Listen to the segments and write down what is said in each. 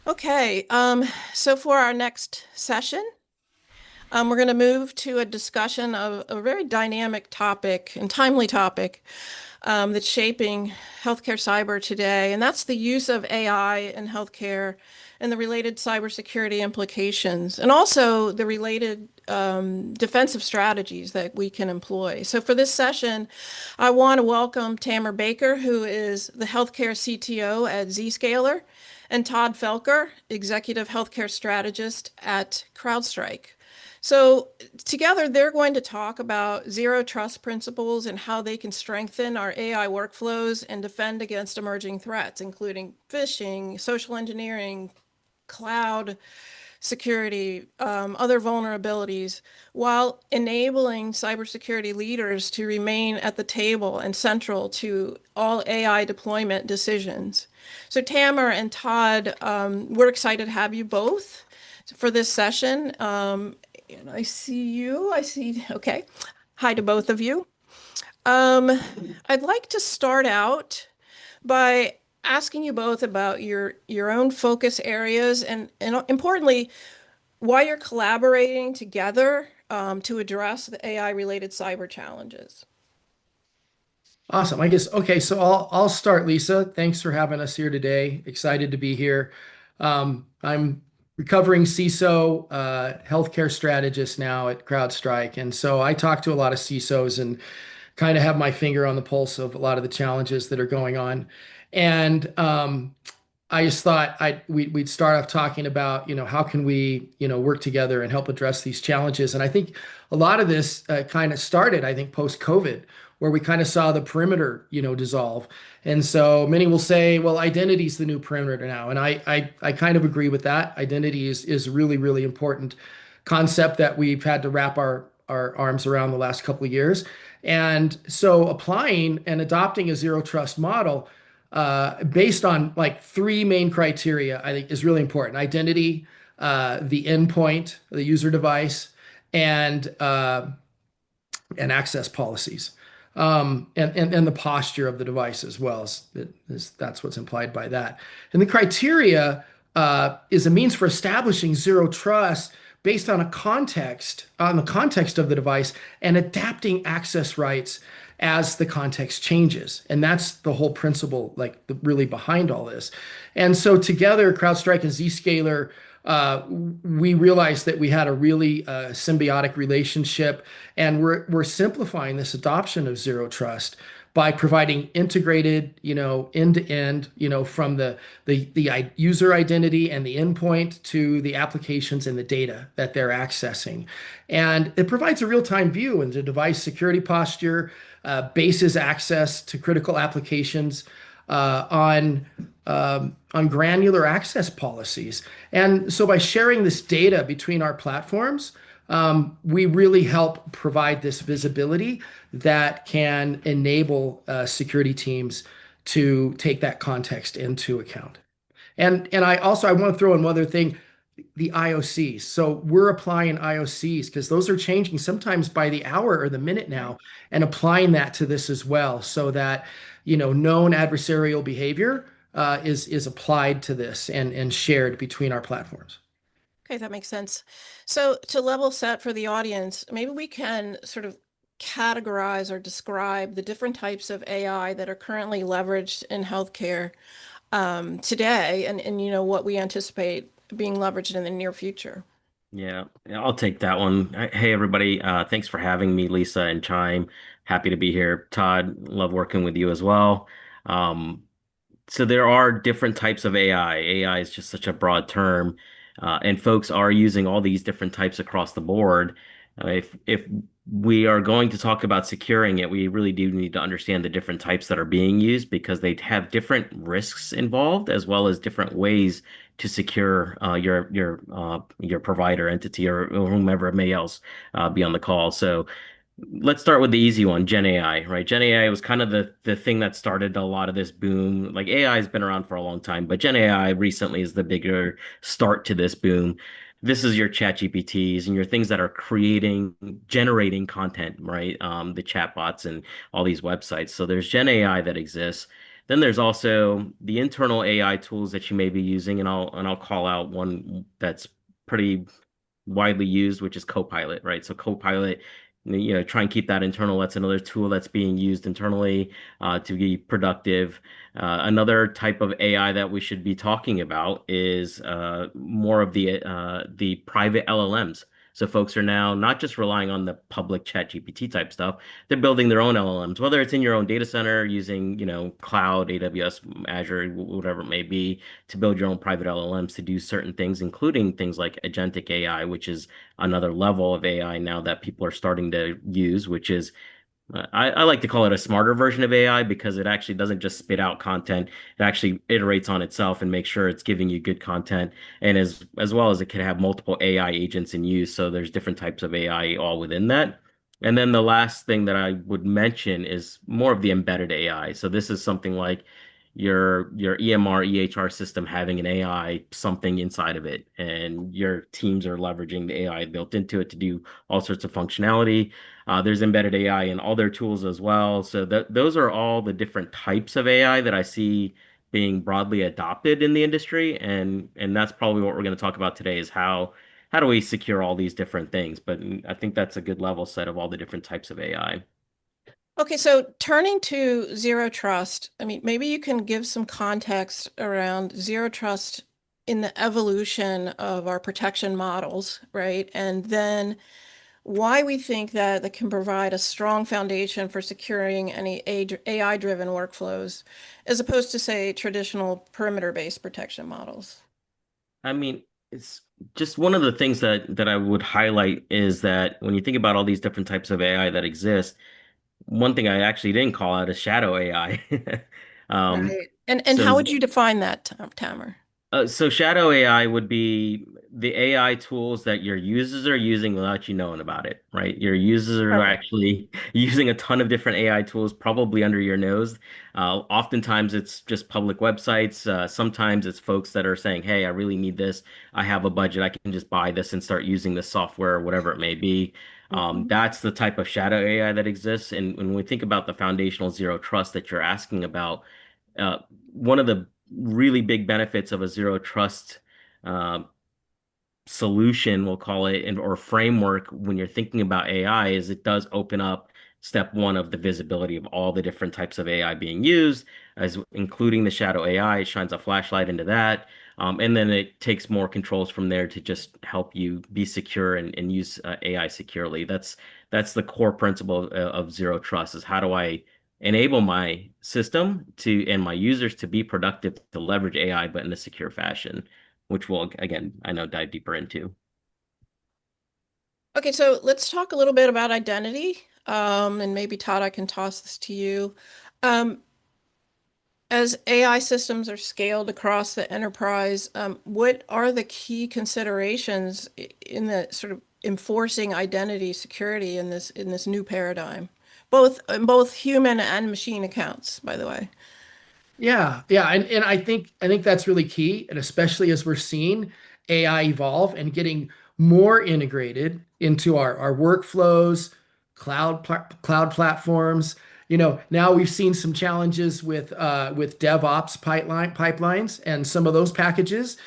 Okay, so for our next session, we're going to move to a discussion of a very dynamic topic and timely topic that's shaping healthcare cyber today, and that's the use of AI in healthcare and the related cybersecurity implications, and also the related defensive strategies that we can employ. So for this session, I want to welcome Tamara Baker, who is the healthcare CTO at Zscaler, and Todd Felker, Executive Healthcare Strategist at CrowdStrike. So together they're going to talk about zero trust principles and how they can strengthen our AI workflows and defend against emerging threats, including phishing, social engineering, cloud security, other vulnerabilities, while enabling cybersecurity leaders to remain at the table and central to all AI deployment decisions. So Tamer and Todd, we're excited to have you both for this session. And I see you. Okay. Hi to both of you. Um, I'd like to start out by asking you both about your own focus areas and importantly, why you're collaborating together to address the AI related cyber challenges. Awesome. I guess okay. So I'll start, Lisa. Thanks for having us here today. Excited to be here. I'm recovering CISO, healthcare strategist now at CrowdStrike, and so I talk to a lot of CISOs and kind of have my finger on the pulse of a lot of the challenges that are going on. And I just thought we'd start off talking about, how can we, work together and help address these challenges. And I think a lot of this kind of started, I think, post-COVID, where we kind of saw the perimeter, dissolve. And so many will say, well, identity is the new perimeter now. And I kind of agree with that. Identity is really, really important concept that we've had to wrap our arms around the last couple of years. And so applying and adopting a zero trust model based on like three main criteria, I think is really important. Identity, the endpoint, the user device, and and access policies. And the posture of the device as well that's what's implied by that. And the criteria is a means for establishing zero trust based on the context of the device and adapting access rights as the context changes. And that's the whole principle, like really behind all this. And so together, CrowdStrike and Zscaler, we realized that we had a really symbiotic relationship, and we're simplifying this adoption of zero trust by providing integrated, end to end, from the user identity and the endpoint to the applications and the data that they're accessing. And it provides a real-time view into device security posture, bases access to critical applications on granular access policies. And so by sharing this data between our platforms, we really help provide this visibility that can enable security teams to take that context into account. And I want to throw in one other thing, the IOCs. So we're applying IOCs because those are changing sometimes by the hour or the minute now, and applying that to this as well, so that known adversarial behavior is applied to this and shared between our platforms. Okay, that makes sense. So to level set for the audience, maybe we can sort of categorize or describe the different types of AI that are currently leveraged in healthcare today and what we anticipate being leveraged in the near future. Yeah, I'll take that one. Hey, everybody. Thanks for having me, Lisa and Chime. Happy to be here. Todd, love working with you as well. Um, so there are different types of AI. AI is just such a broad term, and folks are using all these different types across the board. If we are going to talk about securing it, we really do need to understand the different types that are being used because they have different risks involved as well as different ways to secure your provider entity or whomever may else be on the call. So let's start with the easy one, Gen AI, right? Gen AI was kind of the thing that started a lot of this boom. Like AI has been around for a long time, but Gen AI recently is the bigger start to this boom. This is your chat GPTs and your things that are generating content, right? The chatbots and all these websites. So there's Gen AI that exists. Then there's also the internal AI tools that you may be using, and I'll call out one that's pretty widely used, which is Copilot, right? So Copilot, try and keep that internal. That's another tool that's being used internally to be productive. Another type of AI that we should be talking about is more of the private LLMs. So folks are now not just relying on the public chat GPT type stuff. They're building their own LLMs, whether it's in your own data center using, cloud, AWS, Azure, whatever it may be, to build your own private LLMs to do certain things, including things like agentic AI, which is another level of AI now that people are starting to use, which is I like to call it a smarter version of AI because it actually doesn't just spit out content. It actually iterates on itself and makes sure it's giving you good content. And as well as it can have multiple AI agents in use. So there's different types of AI all within that. And then the last thing that I would mention is more of the embedded AI. So this is something like your EMR, EHR system having an AI something inside of it, and your teams are leveraging the AI built into it to do all sorts of functionality. There's embedded AI in all their tools as well. So those are all the different types of AI that I see being broadly adopted in the industry, and that's probably what we're going to talk about today is how do we secure all these different things. But I think that's a good level set of all the different types of AI. Okay, so turning to zero trust, I mean, maybe you can give some context around zero trust in the evolution of our protection models, right? And then why we think that that can provide a strong foundation for securing any AI-driven workflows, as opposed to, say, traditional perimeter-based protection models. I mean, it's just one of the things that I would highlight is that when you think about all these different types of AI that exist, one thing I actually didn't call out is shadow AI. Um, Right. And so how would you define that, Tamer? so shadow AI would be the AI tools that your users are using without you knowing about it, right? Your users are Right. actually using a ton of different AI tools, probably under your nose. Oftentimes it's just public websites. Sometimes it's folks that are saying, "Hey, I really need this. I have a budget. I can just buy this and start using this software, or whatever it may be." Mhm. That's the type of shadow AI that exists. And when we think about the foundational zero trust that you're asking about, one of the really big benefits of a zero trust uh, solution, we'll call it, or framework when you're thinking about AI is it does open up step one of the visibility of all the different types of AI being used, as including the shadow AI. It shines a flashlight into that. And then it takes more controls from there to just help you be secure and use AI securely. That's the core principle of zero trust is how do I enable my system to and my users to be productive to leverage AI, but in a secure fashion, which we'll again, I know, dive deeper into. Okay, so let's talk a little bit about identity. And maybe Todd, I can toss this to you. Um, as AI systems are scaled across the enterprise, what are the key considerations in the sort of enforcing identity security in this new paradigm, both in both human and machine accounts, by the way? Yeah, and I think that's really key, and especially as we're seeing AI evolve and getting more integrated into our workflows, cloud platforms. Now we've seen some challenges with DevOps pipelines and some of those packages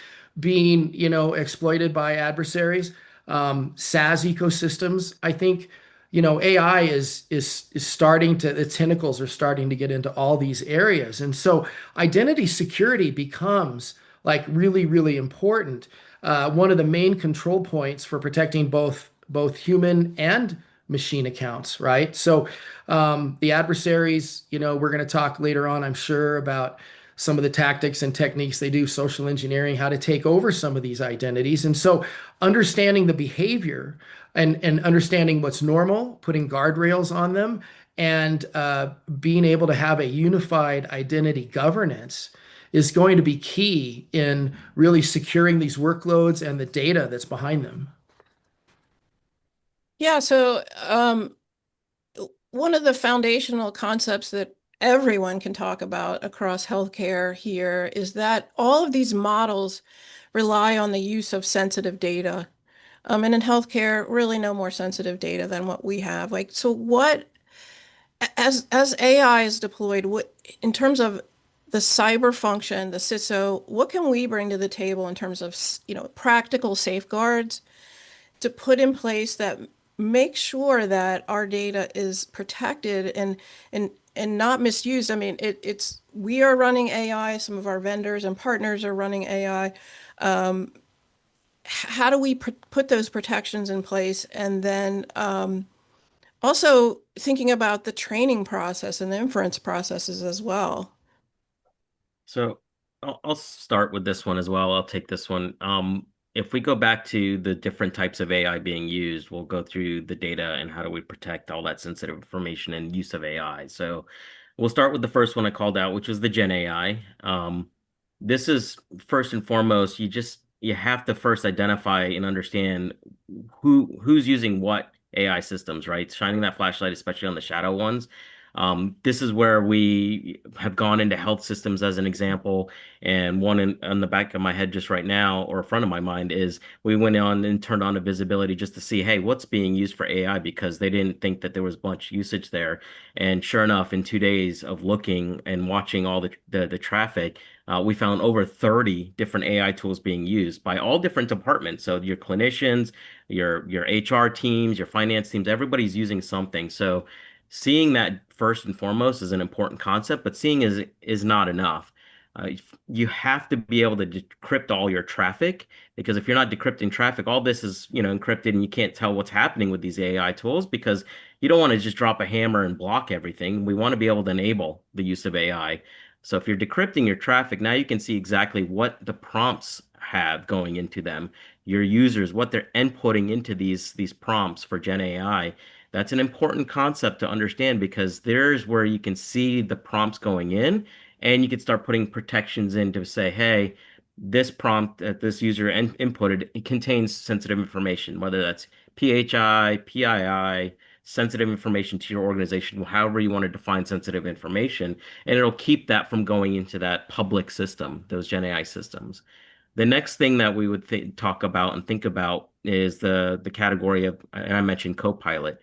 being exploited by adversaries. SaaS ecosystems, I think AI is starting to the tentacles are starting to get into all these areas, and so identity security becomes like really really important. One of the main control points for protecting both human and machine accounts, right? So the adversaries, we're going to talk later on, I'm sure, about some of the tactics and techniques they do, social engineering, how to take over some of these identities. And so understanding the behavior and understanding what's normal, putting guardrails on them, and being able to have a unified identity governance is going to be key in really securing these workloads and the data that's behind them. Yeah, so one of the foundational concepts that everyone can talk about across healthcare here is that all of these models rely on the use of sensitive data. And in healthcare, really no more sensitive data than what we have. Like, so what, as AI is deployed, what in terms of the cyber function, the CISO, what can we bring to the table in terms of, practical safeguards to put in place that make sure that our data is protected and not misused? I mean, we are running AI, some of our vendors and partners are running AI. How do we put those protections in place? And then also thinking about the training process and the inference processes as well. So I'll start with this one as well. I'll take this one. If we go back to the different types of AI being used, we'll go through the data and how do we protect all that sensitive information and use of AI. So we'll start with the first one I called out, which was the Gen AI. This is first and foremost, you have to first identify and understand who's using what AI systems, right? Shining that flashlight, especially on the shadow ones. This is where we have gone into health systems as an example. And one on the back of my head just right now, or front of my mind, is we went on and turned on a visibility just to see, hey, what's being used for AI, because they didn't think that there was much usage there. And sure enough, in 2 days of looking and watching all the traffic, we found over 30 different AI tools being used by all different departments. So your clinicians, your HR teams, your finance teams, everybody's using something. So seeing that first and foremost is an important concept, but seeing is not enough. You have to be able to decrypt all your traffic, because if you're not decrypting traffic, all this is, encrypted, and you can't tell what's happening with these AI tools, because you don't want to just drop a hammer and block everything. We want to be able to enable the use of AI. So if you're decrypting your traffic, now you can see exactly what the prompts have going into them, your users, what they're inputting into these prompts for Gen AI. That's an important concept to understand, because there's where you can see the prompts going in, and you can start putting protections in to say, hey, this prompt that this user inputted, it contains sensitive information, whether that's PHI, PII, sensitive information to your organization, however you want to define sensitive information, and it'll keep that from going into that public system, those Gen AI systems. The next thing that we would talk about and think about is the category of, and I mentioned Copilot.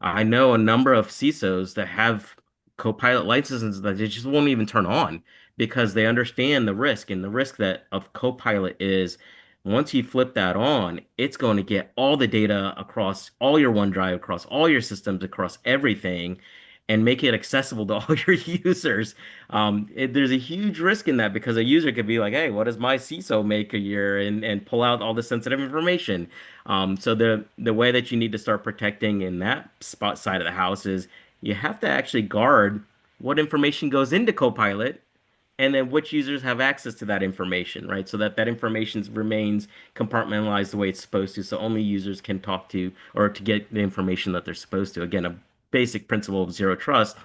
I know a number of CISOs that have Copilot licenses that they just won't even turn on, because they understand the risk, and the risk that of Copilot is, once you flip that on, it's going to get all the data across all your OneDrive, across all your systems, across everything, and make it accessible to all your users. There's a huge risk in that, because a user could be like, hey, what does my CISO make a year, and pull out all the sensitive information. So the way that you need to start protecting in that spot side of the house is you have to actually guard what information goes into Copilot, and then which users have access to that information, right? So that that information remains compartmentalized the way it's supposed to, so only users can talk to or to get the information that they're supposed to. Again, a basic principle of zero trust.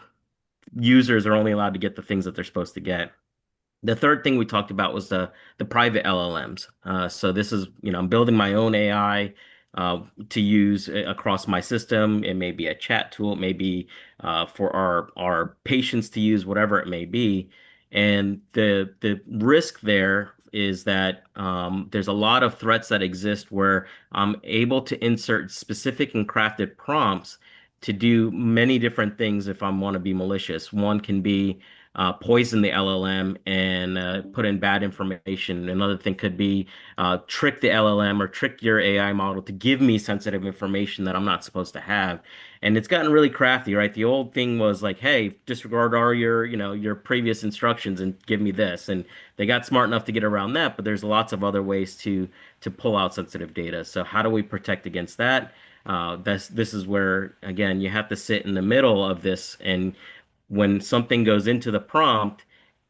Users are only allowed to get the things that they're supposed to get. The third thing we talked about was the private LLMs. So this is, I'm building my own AI to use across my system. It may be a chat tool, it may be for our patients to use, whatever it may be. And the risk there is that there's a lot of threats that exist where I'm able to insert specific and crafted prompts to do many different things if I want to be malicious. One can be poison the LLM and put in bad information. Another thing could be trick the LLM or trick your AI model to give me sensitive information that I'm not supposed to have. And it's gotten really crafty, right? The old thing was like, hey, disregard all your, your previous instructions and give me this. And they got smart enough to get around that, but there's lots of other ways to pull out sensitive data. So how do we protect against that? This is where, again, you have to sit in the middle of this, and when something goes into the prompt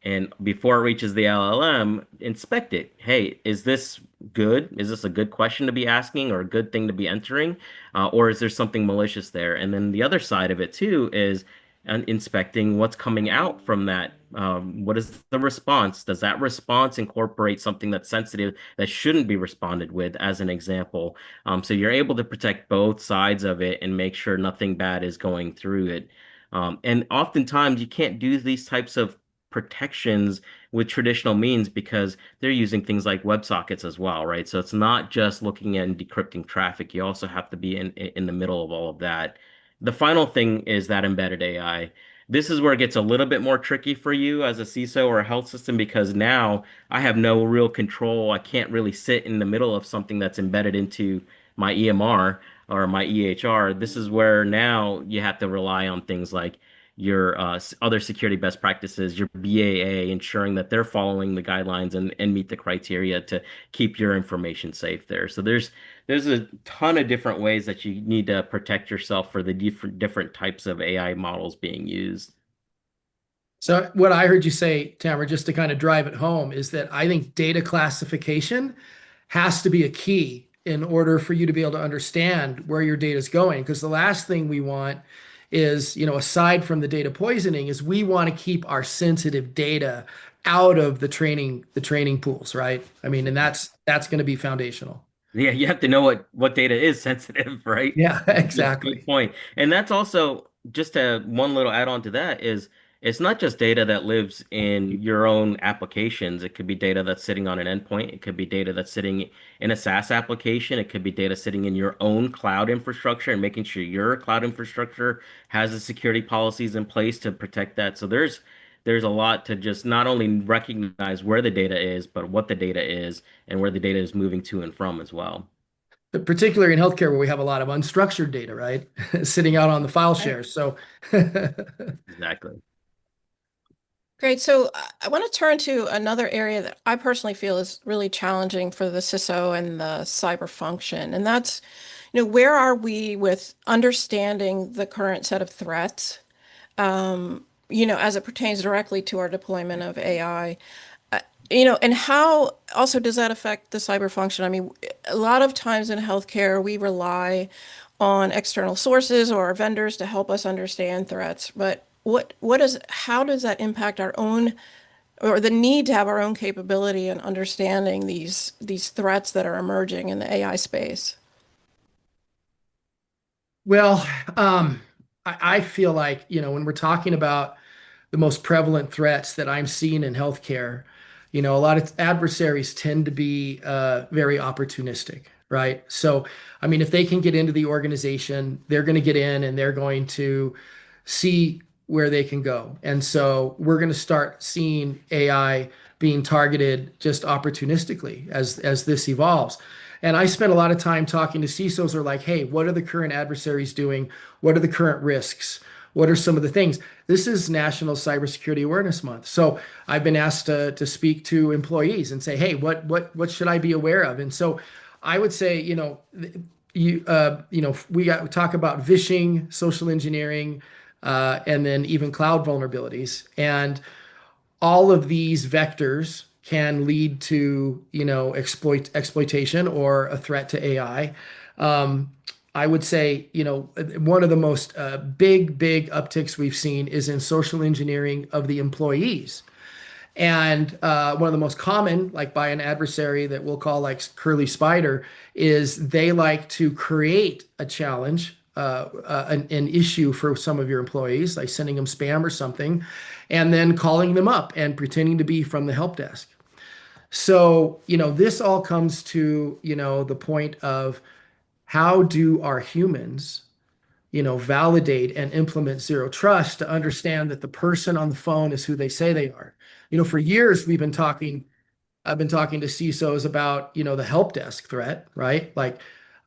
and before it reaches the LLM, inspect it. Hey, is this good? Is this a good question to be asking or a good thing to be entering? Or is there something malicious there? And then the other side of it too is inspecting what's coming out from that. What is the response? Does that response incorporate something that's sensitive that shouldn't be responded with, as an example? So you're able to protect both sides of it and make sure nothing bad is going through it. And oftentimes you can't do these types of protections with traditional means, because they're using things like WebSockets as well, right? So it's not just looking at and decrypting traffic. You also have to be in the middle of all of that. The final thing is that embedded AI. This is where it gets a little bit more tricky for you as a CISO or a health system because now I have no real control. I can't really sit in the middle of something that's embedded into my EMR or my EHR. This is where now you have to rely on things like your other security best practices, your BAA, ensuring that they're following the guidelines and meet the criteria to keep your information safe there. So there's a ton of different ways that you need to protect yourself for the different types of AI models being used. So what I heard you say, Tamara, just to kind of drive it home, is that I think data classification has to be a key in order for you to be able to understand where your data is going. Because the last thing we want is, aside from the data poisoning, is we want to keep our sensitive data out of the training pools, right? I mean, and that's going to be foundational. Yeah, you have to know what data is sensitive, right? Yeah, Good exactly. point. And that's also just one little add-on to that is it's not just data that lives in your own applications. It could be data that's sitting on an endpoint. It could be data that's sitting in a SaaS application. It could be data sitting in your own cloud infrastructure and making sure your cloud infrastructure has the security policies in place to protect that. So there's a lot to just not only recognize where the data is, but what the data is and where the data is moving to and from as well. But particularly in healthcare where we have a lot of unstructured data, right? Sitting out on the file Right. shares. So Exactly. Great. So I want to turn to another area that I personally feel is really challenging for the CISO and the cyber function. And that's, where are we with understanding the current set of threats, as it pertains directly to our deployment of AI? And how also does that affect the cyber function? I mean, a lot of times in healthcare, we rely on external sources or vendors to help us understand threats. But how does that impact our own or the need to have our own capability in understanding these threats that are emerging in the AI space? Well, I feel like, when we're talking about the most prevalent threats that I'm seeing in healthcare, a lot of adversaries tend to be very opportunistic, right? So, I mean, if they can get into the organization, they're going to get in and they're going to see where they can go. And so we're going to start seeing AI being targeted just opportunistically as this evolves. And I spent a lot of time talking to CISOs who are like, hey, what are the current adversaries doing? What are the current risks? What are some of the things? This is National Cybersecurity Awareness Month. So I've been asked to speak to employees and say, hey, what should I be aware of? And so I would say, we talk about phishing, social engineering, and then even cloud vulnerabilities. And all of these vectors can lead to, exploitation or a threat to AI. I would say, one of the most big upticks we've seen is in social engineering of the employees. And one of the most common, like by an adversary that we'll call like Curly Spider, is they like to create a challenge, an issue for some of your employees, like sending them spam or something, and then calling them up and pretending to be from the help desk. So, this all comes to, the point of how do our humans, validate and implement zero trust to understand that the person on the phone is who they say they are. For years I've been talking to CISOs about, the help desk threat, right? Like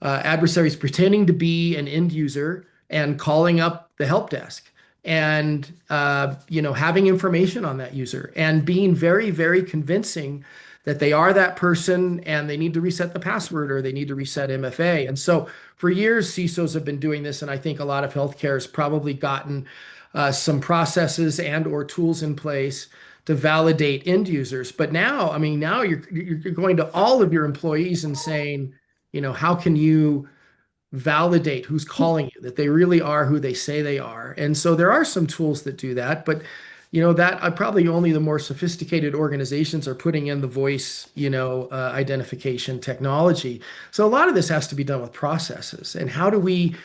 adversaries pretending to be an end user and calling up the help desk and, having information on that user and being very, very convincing that they are that person and they need to reset the password or they need to reset MFA. And so for years, CISOs have been doing this. And I think a lot of healthcare has probably gotten some processes and or tools in place to validate end users. But now, I mean, now you're going to all of your employees and saying, how can you validate who's calling you, that they really are who they say they are? And so there are some tools that do that, but that probably only the more sophisticated organizations are putting in the voice, identification technology. So a lot of this has to be done with processes. And how do we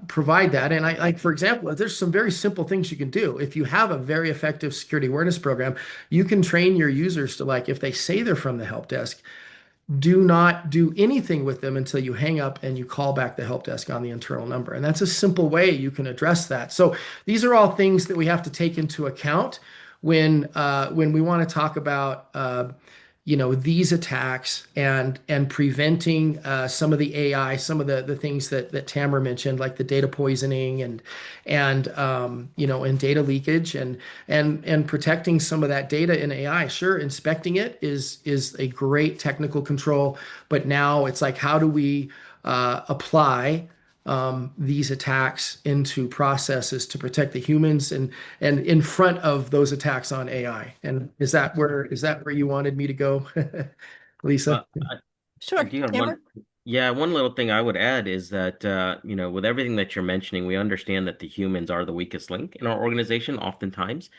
provide that? And like, for example, there's some very simple things you can do. If you have a very effective security awareness program, you can train your users to, like, if they say they're from the help desk, do not do anything with them until you hang up and you call back the help desk on the internal number. And that's a simple way you can address that. So these are all things that we have to take into account when we want to talk about these attacks and preventing some of the AI, some of the things that Tamara mentioned, like the data poisoning and data leakage and protecting some of that data in AI. Sure, inspecting it is a great technical control, but now it's like, how do we apply these attacks into processes to protect the humans and in front of those attacks on AI? And is that where you wanted me to go, Lisa? I Sure, do have Tamara? one little thing I would add is that, with everything that you're mentioning, we understand that the humans are the weakest link in our organization oftentimes.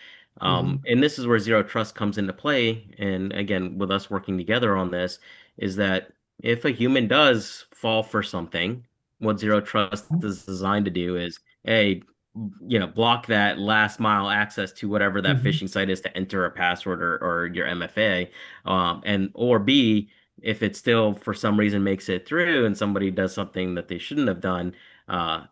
Mhm. And this is where zero trust comes into play. And again, with us working together on this, is that if a human does fall for something, what zero trust is designed to do is, A, block that last mile access to whatever that Mhm. phishing site is to enter a password or your MFA. Or B, if it still for some reason makes it through and somebody does something that they shouldn't have done,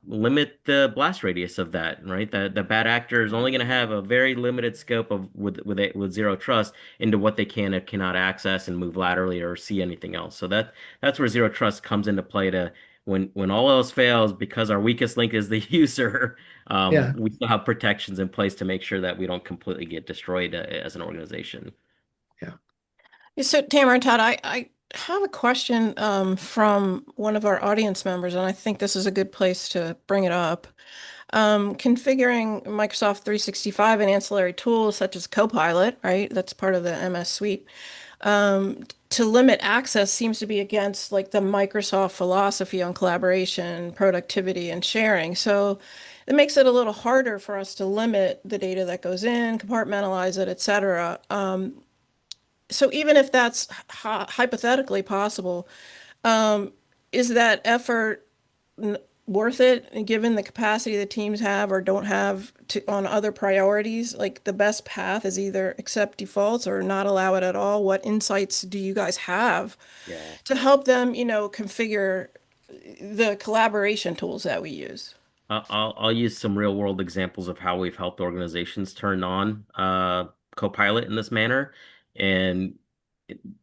limit the blast radius of that, right? The bad actor is only going to have a very limited scope of with zero trust into what they can and cannot access and move laterally or see anything else. So that's where zero trust comes into play to when all else fails, because our weakest link is the user, Yeah. we still have protections in place to make sure that we don't completely get destroyed as an organization. Yeah. Yeah, so Tamara and Todd, I have a question from one of our audience members, and I think this is a good place to bring it up. Configuring Microsoft 365 and ancillary tools such as Copilot, right? That's part of the MS suite. To limit access seems to be against like the Microsoft philosophy on collaboration, productivity, and sharing. So it makes it a little harder for us to limit the data that goes in, compartmentalize it, et cetera. So even if that's hypothetically possible, um, is that effort worth it, given the capacity the teams have or don't have to on other priorities? Like the best path is either accept defaults or not allow it at all. What insights do you guys have Yeah. to help them, configure the collaboration tools that we use? I'll use some real world examples of how we've helped organizations turn on Copilot in this manner. And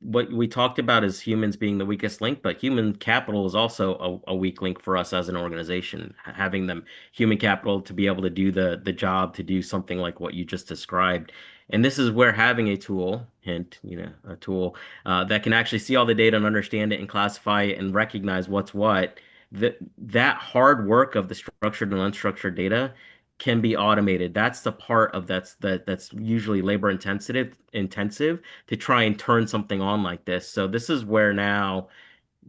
what we talked about is humans being the weakest link, but human capital is also a weak link for us as an organization. Having them human capital to be able to do the job, to do something like what you just described. And this is where having a tool, hint, a tool that can actually see all the data and understand it and classify it and recognize what's what, that hard work of the structured and unstructured data can be automated. That's the part of that's usually labor intensive to try and turn something on like this. So this is where now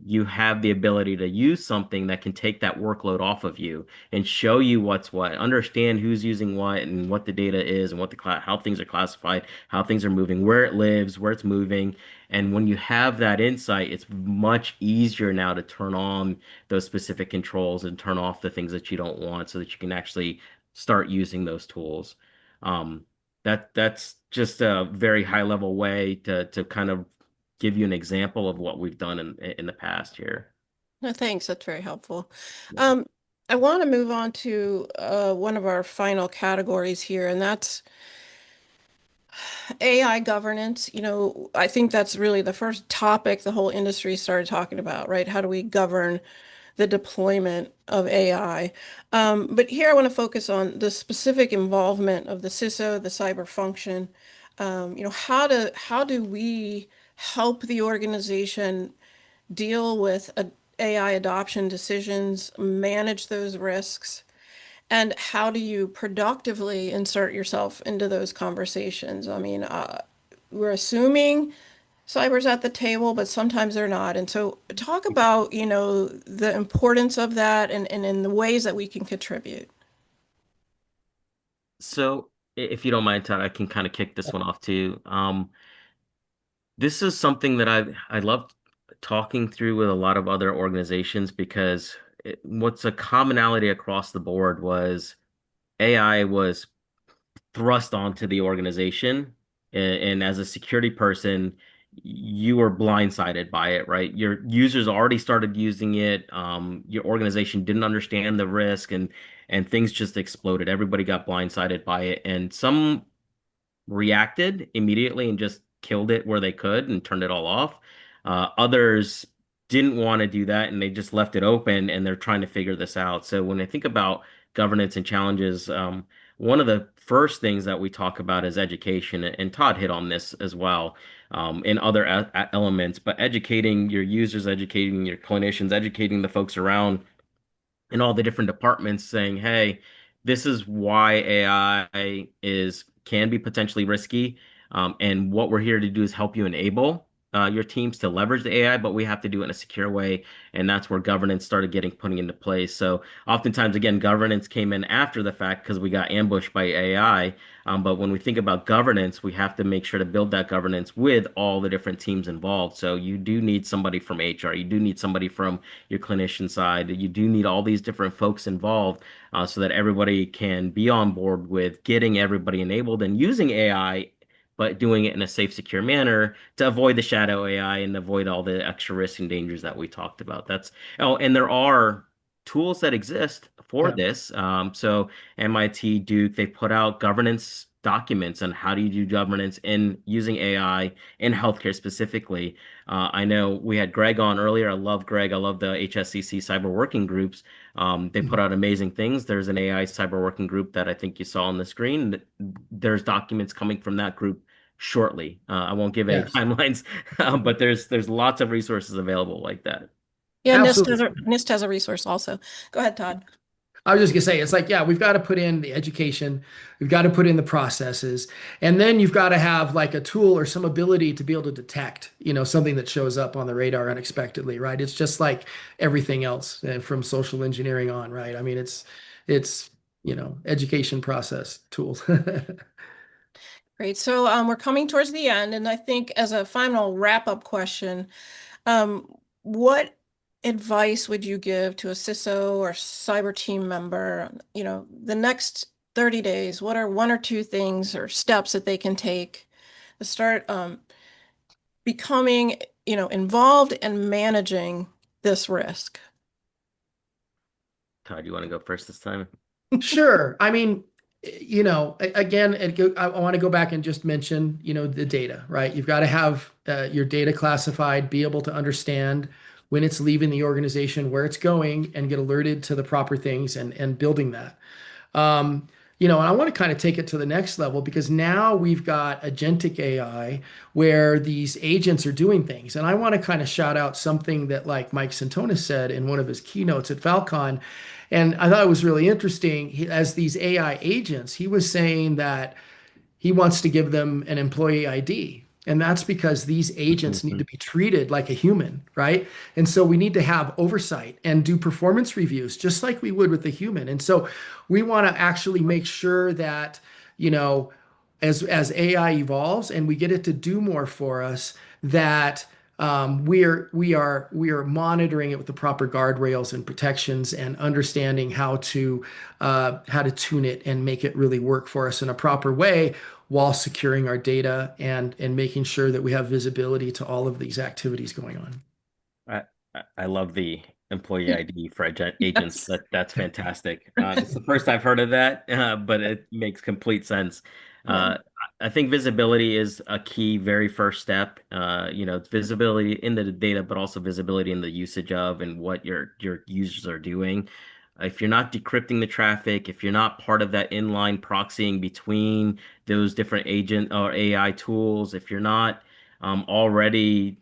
you have the ability to use something that can take that workload off of you and show you what's what, understand who's using what and what the data is and how things are classified, how things are moving, where it lives, where it's moving. And when you have that insight, it's much easier now to turn on those specific controls and turn off the things that you don't want so that you can actually start using those tools. Um, that's just a very high level way to kind of give you an example of what we've done in the past here. No, thanks. That's very helpful. Yeah. Um, I want to move on to one of our final categories here, and that's AI governance. I think that's really the first topic the whole industry started talking about, right? How do we govern the deployment of AI? But here I want to focus on the specific involvement of the CISO, the cyber function. How do we help the organization deal with AI adoption decisions, manage those risks, and how do you productively insert yourself into those conversations? I mean, we're assuming cyber's at the table, but sometimes they're not. And so talk about, the importance of that and in the ways that we can contribute. So if you don't mind, Todd, I can kind of kick this one off too. This is something that I love talking through with a lot of other organizations because what's a commonality across the board was AI was thrust onto the organization. And as a security person, you were blindsided by it, right? Your users already started using it. Your organization didn't understand the risk, and things just exploded. Everybody got blindsided by it, and some reacted immediately and just killed it where they could and turned it all off. Others didn't want to do that and they just left it open and they're trying to figure this out. So when I think about governance and challenges, one of the first things that we talk about is education, and Todd hit on this as well, in other elements, but educating your users, educating your clinicians, educating the folks around in all the different departments saying, hey, this is why AI is can be potentially risky. And what we're here to do is help you enable your teams to leverage the AI, but we have to do it in a secure way. And that's where governance started getting putting into place. So oftentimes, again, governance came in after the fact because we got ambushed by AI. But when we think about governance, we have to make sure to build that governance with all the different teams involved. So you do need somebody from HR, you do need somebody from your clinician side. You do need all these different folks involved so that everybody can be on board with getting everybody enabled and using AI, but doing it in a safe, secure manner to avoid the shadow AI and avoid all the extra risks and dangers that we talked about. And there are tools that exist for Yeah. this. So MIT, Duke, they put out governance documents on how do you do governance in using AI in healthcare specifically. I know we had Greg on earlier. I love Greg. I love the HSCC cyber working groups. They put Mhm. out amazing things. There's an AI cyber working group that I think you saw on the screen. There's documents coming from that group shortly. I won't give any Yes, timelines, but there's lots of resources available like that. Yeah, absolutely. NIST has a resource also. Go ahead, Todd. I was just gonna say, it's like, yeah, we've got to put in the education, we've got to put in the processes, and then you've got to have like a tool or some ability to be able to detect, something that shows up on the radar unexpectedly, right? It's just like everything else from social engineering on, right? I mean, it's, education process tools. Great. So we're coming towards the end, and I think as a final wrap-up question, what advice would you give to a CISO or cyber team member, the next 30 days? What are one or two things or steps that they can take to start becoming, involved and managing this risk? Todd, you want to go first this time? Sure. I mean, again, I want to go back and just mention, the data, right? You've got to have your data classified, be able to understand when it's leaving the organization, where it's going, and get alerted to the proper things and building that. Um, and I want to kind of take it to the next level because now we've got agentic AI where these agents are doing things. And I want to kind of shout out something that like Mike Santonis said in one of his keynotes at Falcon. And I thought it was really interesting. As these AI agents, he was saying that he wants to give them an employee ID. And that's because these agents need to be treated like a human, right? And so we need to have oversight and do performance reviews just like we would with a human. And so we want to actually make sure that, you know, as AI evolves and we get it to do more for us, that we are monitoring it with the proper guardrails and protections and understanding how to tune it and make it really work for us in a proper way while securing our data and making sure that we have visibility to all of these activities going on. I love the employee ID for agents. Yes. That's fantastic. It's the first I've heard of that, but it makes complete sense. Yeah. I think visibility is a key, very first step. It's visibility in the data, but also visibility in the usage of and what your users are doing. If you're not decrypting the traffic, if you're not part of that inline proxying between those different agent or AI tools, if you're not already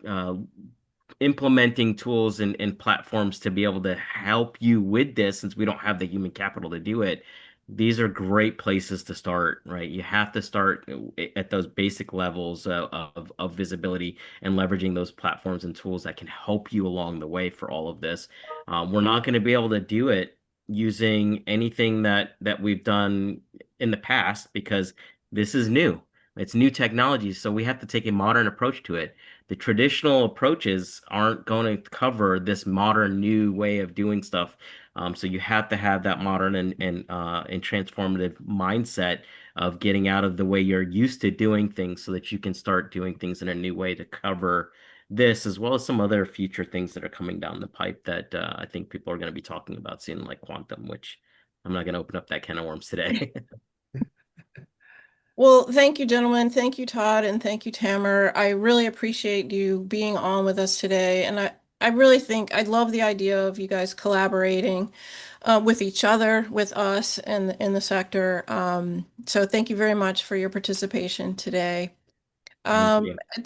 implementing tools and platforms to be able to help you with this, since we don't have the human capital to do it, these are great places to start, right? You have to start at those basic levels of visibility and leveraging those platforms and tools that can help you along the way for all of this. We're not going to be able to do it using anything that we've done in the past because this is new. It's new technology, so we have to take a modern approach to it. The traditional approaches aren't going to cover this modern new way of doing stuff. So you have to have that modern and transformative mindset of getting out of the way you're used to doing things so that you can start doing things in a new way to cover this, as well as some other future things that are coming down the pipe that I think people are going to be talking about soon, like quantum, which I'm not going to open up that can of worms today. Well, thank you, gentlemen. Thank you, Todd, and thank you, Tamer. I really appreciate you being on with us today. And I really think I love the idea of you guys collaborating with each other, with us, and in the sector. So thank you very much for your participation today. Thank you. At this